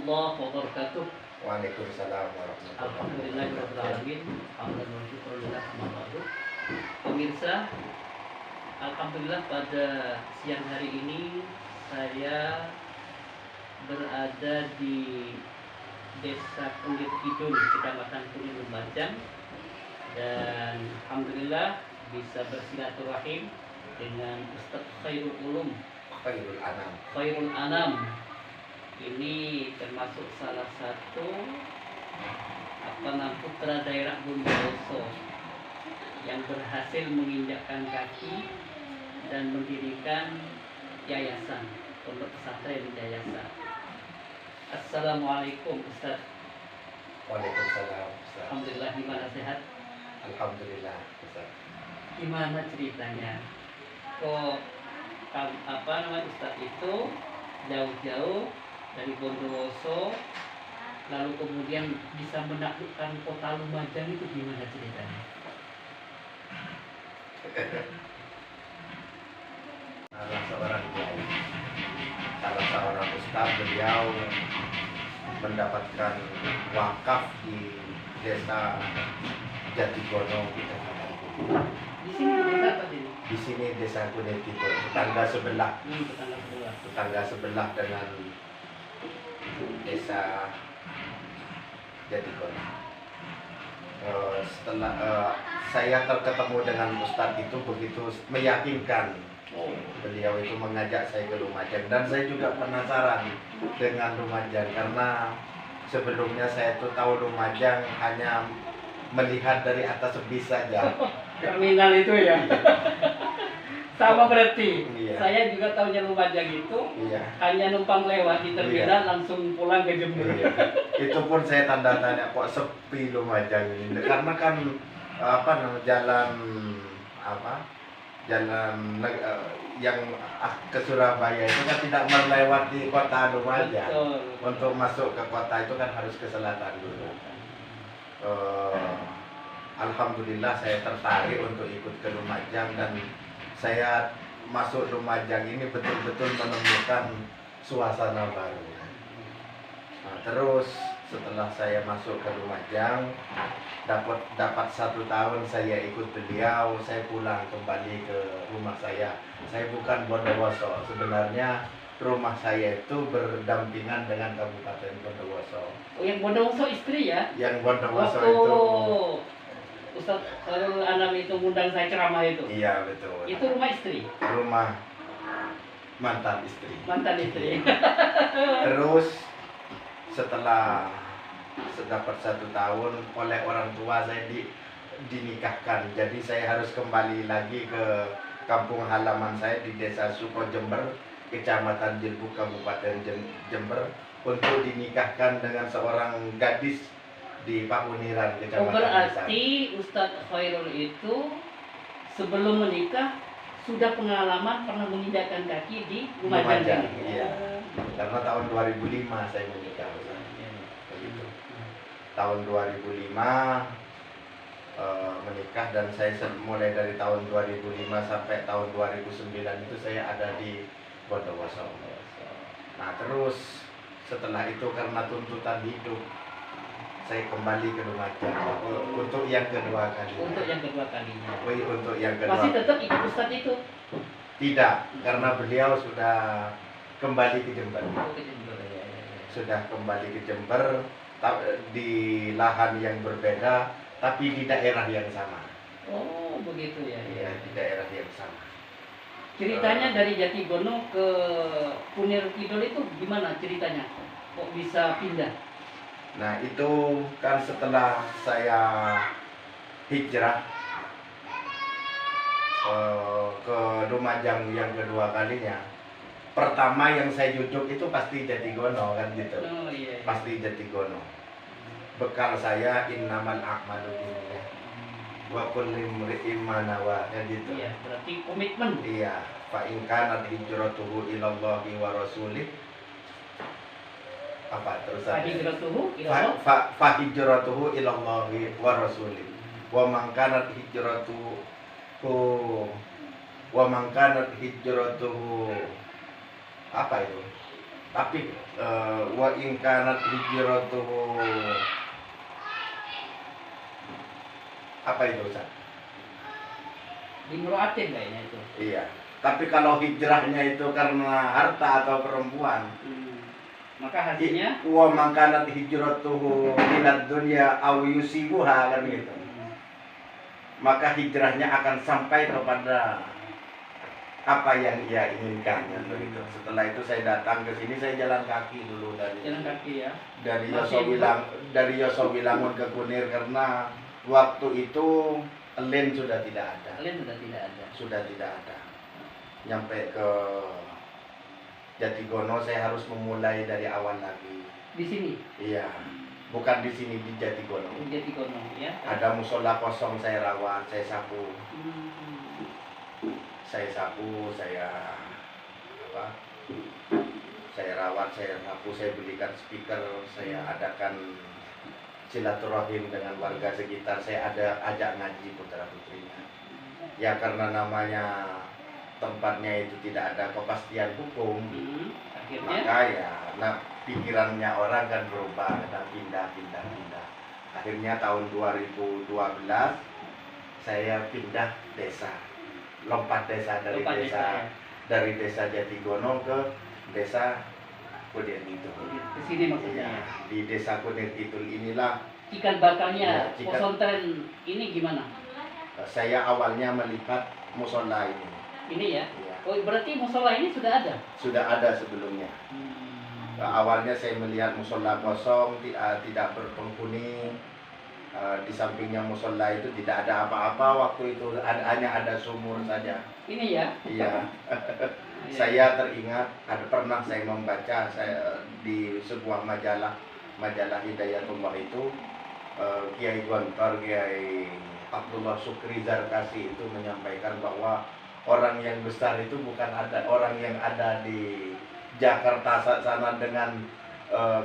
warahmatullahi wabarakatuh. Waalaikumsalam warahmatullahi wabarakatuh. Alhamdulillahirabbil alamin. Hamdan wa syukrulillah amma ba'du. Pemirsa, alhamdulillah pada siang hari ini saya berada di Desa Kunir Kidul, Kecamatan Kunir Lumajang, dan alhamdulillah bisa bersilaturahim dengan Ustadz Khairul Ulum, Khairul Anam. Ini termasuk salah satu putra daerah Bondowoso yang berhasil menginjakkan kaki dan mendirikan yayasan, pondok pesantren yayasan. Assalamualaikum Ustaz. Waalaikumsalam Ustaz. Alhamdulillah, gimana sehat? Alhamdulillah Ustaz. Gimana ceritanya? Kok Ustaz itu jauh-jauh dari Bondowoso lalu kemudian bisa menaklukkan kota Lumajang, itu gimana ceritanya? Salah seorang kiai, salah seorang ustaz, beliau mendapatkan wakaf di desa Jatigono, Kecamatan Kunir. Di sini desa apa ini? Di sini desa Kunir Kidul, tetangga sebelah, Tetangga sebelah. dengan desa Jatigono. Setelah saya ketemu dengan ustadz itu, begitu meyakinkan, beliau itu mengajak saya ke Lumajang, dan saya juga penasaran dengan Lumajang karena sebelumnya saya tuh tahu Lumajang hanya melihat dari atas bis saja. Terminal itu ya. Sama berarti. Iya. Saya juga tahunya Lumajang itu Iya. hanya numpang lewat di terminal, Iya. langsung pulang ke Jember. Iya. Itu pun saya tanda tanya, kok sepi Lumajang ini, karena kan jalan yang ke Surabaya itu kan tidak melewati kota Lumajang. Betul. Untuk masuk ke kota itu kan harus ke selatan dulu. Alhamdulillah saya tertarik untuk ikut ke Lumajang, dan saya masuk Lumajang ini betul-betul menemukan suasana baru. Nah, terus setelah saya masuk ke Lumajang, dapat 1 tahun saya ikut beliau, saya pulang kembali ke rumah saya. Saya bukan Bondowoso, sebenarnya rumah saya itu berdampingan dengan Kabupaten Bondowoso. Oh, yang Bondowoso istri ya? Yang Bondowoso Waktu itu, Ustaz Khairul Anam itu ngundang saya ceramah itu. iya betul. Itu rumah istri? Rumah mantan istri. Mantan istri. Terus setelah dapat 1 tahun oleh orang tua saya dinikahkan, jadi saya harus kembali lagi ke kampung halaman saya di Desa Suko Jember, Kecamatan Jilbu, Kabupaten Jember, untuk dinikahkan dengan seorang gadis di Pakuniran, Oh, Kecamatan berarti Ustadz Khairul itu sebelum menikah sudah pengalaman pernah menginjakkan kaki di Lumajang. Iya. Karena tahun 2005 saya menikah. Begitu. Tahun 2005 menikah, dan saya mulai dari tahun 2005 sampai tahun 2009 itu saya ada di Bondowoso. Nah, terus setelah itu karena tuntutan hidup, saya kembali ke Lumajang untuk yang kedua kalinya. Untuk yang kedua kalinya. Untuk yang kedua. Masih tetap ikut Ustadz itu? Tidak, karena beliau sudah kembali ke Jember. Oh, ke Jember, ya. Sudah kembali ke Jember, di lahan yang berbeda, tapi di daerah yang sama. Oh, begitu ya. Ya, di daerah yang sama. Ceritanya dari Jatigono ke Kunir Kidul itu gimana ceritanya? Kok bisa pindah? Nah, itu kan setelah saya hijrah ke Lumajang yang kedua kalinya. Pertama yang saya jujuk itu pasti Jatigono kan gitu. Oh, iya. Pasti Jatigono. Bekal saya innamal a'malu binniyat wa kulli imri'in ma nawa, kan gitu. Iya, berarti komitmen. Iya, fa in kanat hijratuhu ilallahi wa rasulih. Apa terusannya? Fa hijratuhu ilallahi wa rasulih. Wa man kanat hijratuhu apa itu? Tapi wa in kanat hijratuhu, apa itu Ustaz? Dimuraatin kayaknya itu. Iya. Tapi kalau hijrahnya itu karena harta atau perempuan, Maka hasilnya wa man kanat hijratuhu ilad dunya aw yusibuha, kan gitu. Maka hijrahnya akan sampai kepada apa yang ia inginkan, begitu. Setelah itu saya datang ke sini, saya jalan kaki dulu jalan kaki ya. dari Masih Yosowilangun ke Kunir, karena waktu itu Len sudah tidak ada. Kalian sudah tidak ada. Nyampe ke Jatigono saya harus memulai dari awal lagi. Di sini. Iya, bukan di sini, di Jatigono. Di Jatigono ya. Ada musola kosong, saya rawat, saya sapu. Saya sapu, saya rawat, saya sapu, saya belikan speaker, saya adakan silaturahim dengan warga sekitar, saya ajak ngaji putra putrinya. Ya karena namanya tempatnya itu tidak ada kepastian hukum, Akhirnya maka ya pikirannya orang kan berubah, dan pindah. Akhirnya tahun 2012 saya pindah desa, lompat desa dari desa Jatigono ke desa Kunir Kidul. Ke sini maksudnya. Iya, di desa Kunir Kidul inilah Cikal bakalnya Ya, pesantren ini gimana? saya awalnya melihat musola ini. Ini ya. Iya, Oh, berarti musola ini sudah ada. sudah ada sebelumnya. Awalnya saya melihat musola kosong, tidak berpenghuni. Di sampingnya musola itu tidak ada apa-apa waktu itu, hanya ada sumur saja. Ini ya. Iya. Saya teringat pernah saya membaca di sebuah majalah Hidayatullah itu, Kiai Gontor, Kiai Abdullah Sukri Zarkasi itu menyampaikan bahwa orang yang besar itu bukan orang yang ada di Jakarta sana dengan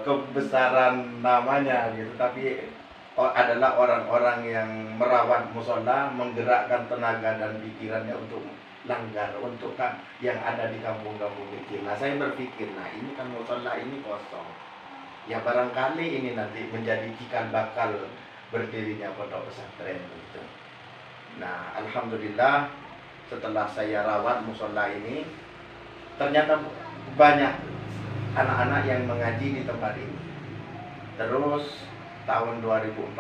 kebesaran namanya gitu, tapi adalah orang-orang yang merawat musola, menggerakkan tenaga dan pikirannya untuk langgar, untuk yang ada di kampung-kampung kecil. Nah saya berpikir, ini kan musola ini kosong, ya barangkali ini nanti menjadi cikal bakal berdirinya pondok pesantren gitu. Nah alhamdulillah setelah saya rawat musola ini, ternyata banyak anak-anak yang mengaji di tempat ini. Terus tahun 2014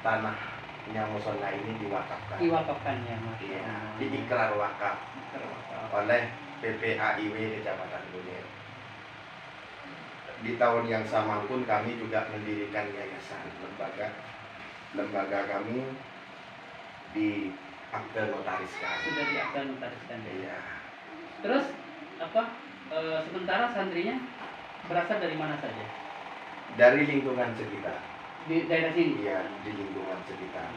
tanahnya musola ini diwakafkan. Diwakafkan ya, Mas. Iya, diikrar wakaf oleh PPAIW Kecamatan Kunir. Di tahun yang sama pun kami juga mendirikan yayasan, lembaga kami di akte notariskan. Sudah di akte notariskan. Iya. Terus sementara santrinya berasal dari mana saja? Dari lingkungan sekitar. Di daerah sini. Iya, di lingkungan sekitar.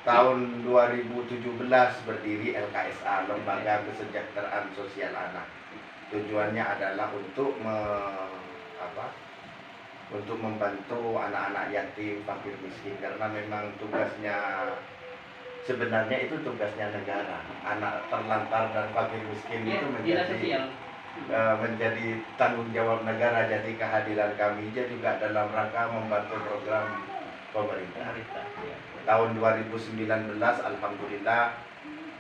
Tahun 2017 berdiri LKSA, Lembaga Kesejahteraan Sosial Anak. Tujuannya adalah untuk membantu anak-anak yatim, fakir miskin, karena memang sebenarnya itu tugasnya negara. Anak terlantar dan fakir miskin itu menjadi tanggung jawab negara. Jadi kehadiran kami juga dalam rangka membantu program pemerintah. Tahun 2019 alhamdulillah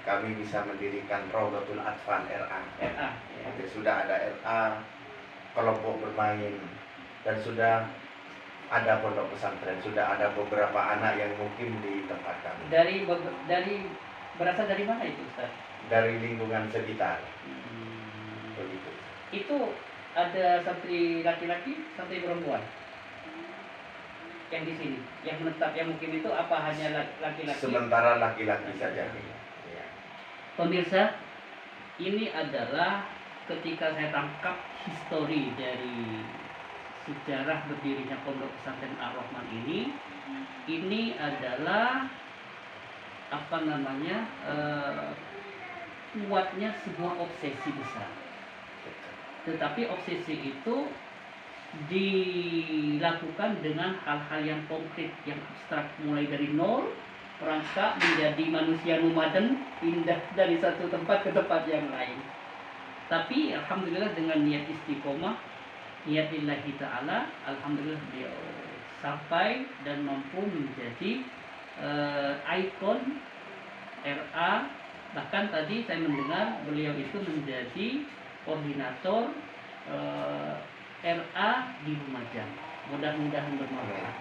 kami bisa mendirikan Rawdatul Atfal RA. Jadi sudah ada RA, kelompok bermain, dan sudah ada pondok pesantren, sudah ada beberapa anak yang mungkin di tempat kami. Berasal dari mana itu, Ustaz? Dari lingkungan sekitar. Begitu. Itu ada santri laki-laki, santri perempuan yang di sini, yang menetap, yang mungkin itu apa hanya laki-laki? Sementara laki-laki saja. Ya. Pemirsa, ini adalah ketika saya tangkap histori dari sejarah berdirinya Pondok Pesantren Ar-Rahman ini adalah kuatnya sebuah obsesi besar. Tetapi obsesi itu dilakukan dengan hal-hal yang konkret, yang abstrak, mulai dari nol, merangkak menjadi manusia nomaden, pindah dari satu tempat ke tempat yang lain. Tapi alhamdulillah dengan niat istiqomah, niat lillahi ta'ala, alhamdulillah beliau sampai dan mampu menjadi ikon RA. Bahkan tadi saya mendengar beliau itu menjadi koordinator RA di Lumajang. Mudah-mudahan bermanfaat.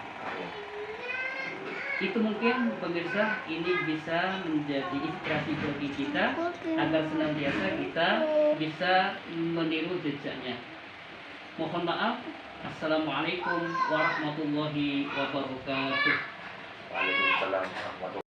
Itu mungkin pemirsa, ini bisa menjadi inspirasi bagi kita agar senantiasa kita bisa meniru jejaknya. Mohon maaf. Assalamualaikum warahmatullahi wabarakatuh. Waalaikumsalam warahmatullahi wabarakatuh.